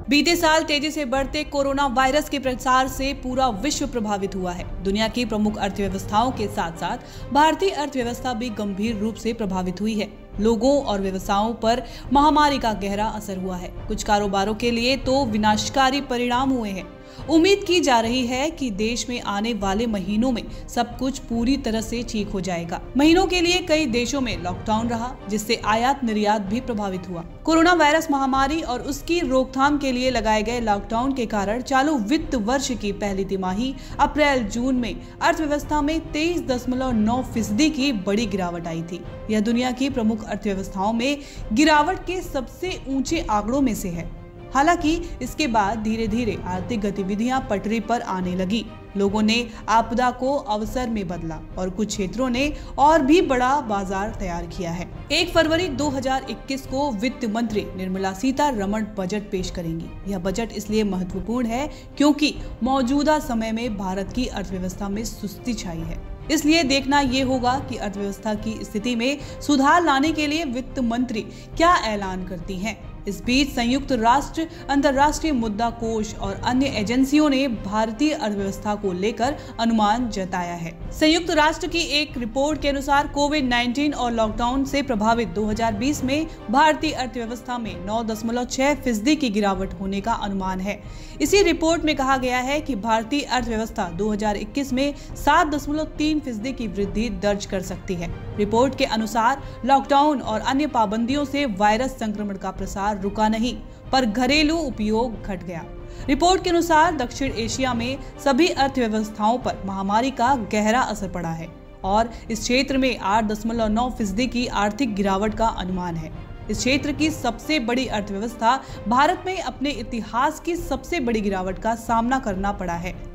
बीते साल तेजी से बढ़ते कोरोना वायरस के प्रसार से पूरा विश्व प्रभावित हुआ है। दुनिया की प्रमुख अर्थव्यवस्थाओं के साथ साथ भारतीय अर्थव्यवस्था भी गंभीर रूप से प्रभावित हुई है। लोगों और व्यवसायों पर महामारी का गहरा असर हुआ है। कुछ कारोबारों के लिए तो विनाशकारी परिणाम हुए हैं। उम्मीद की जा रही है कि देश में आने वाले महीनों में सब कुछ पूरी तरह से ठीक हो जाएगा। महीनों के लिए कई देशों में लॉकडाउन रहा, जिससे आयात निर्यात भी प्रभावित हुआ। कोरोना वायरस महामारी और उसकी रोकथाम के लिए लगाए गए लॉकडाउन के कारण चालू वित्त वर्ष की पहली तिमाही अप्रैल-जून में अर्थव्यवस्था में 23.9% की बड़ी गिरावट आई थी। यह दुनिया की प्रमुख अर्थव्यवस्थाओं में गिरावट के सबसे ऊंचे आंकड़ों में से है। हालांकि इसके बाद धीरे धीरे आर्थिक गतिविधियां पटरी पर आने लगी। लोगों ने आपदा को अवसर में बदला और कुछ क्षेत्रों ने और भी बड़ा बाजार तैयार किया है। 1 फरवरी 2021 को वित्त मंत्री निर्मला सीतारमण बजट पेश करेंगी। यह बजट इसलिए महत्वपूर्ण है क्योंकि मौजूदा समय में भारत की अर्थव्यवस्था में सुस्ती छाई है। इसलिए देखना ये होगा कि अर्थव्यवस्था की स्थिति में सुधार लाने के लिए वित्त मंत्री क्या ऐलान करती हैं। इस बीच संयुक्त राष्ट्र अंतर्राष्ट्रीय मुद्रा कोष और अन्य एजेंसियों ने भारतीय अर्थव्यवस्था को लेकर अनुमान जताया है। संयुक्त राष्ट्र की एक रिपोर्ट के अनुसार कोविड-19 और लॉकडाउन से प्रभावित 2020 में भारतीय अर्थव्यवस्था में 9.6% की गिरावट होने का अनुमान है। इसी रिपोर्ट में कहा गया है कि भारतीय अर्थव्यवस्था 2021 में 7.3% की वृद्धि दर्ज कर सकती है। रिपोर्ट के अनुसार लॉकडाउन और अन्य पाबंदियों से वायरस संक्रमण का प्रसार रुका नहीं, पर घरेलू उपयोग घट गया। रिपोर्ट के अनुसार दक्षिण एशिया में सभी अर्थव्यवस्थाओं पर महामारी का गहरा असर पड़ा है और इस क्षेत्र में 8.9% की आर्थिक गिरावट का अनुमान है। इस क्षेत्र की सबसे बड़ी अर्थव्यवस्था भारत में अपने इतिहास की सबसे बड़ी गिरावट का सामना करना पड़ा है।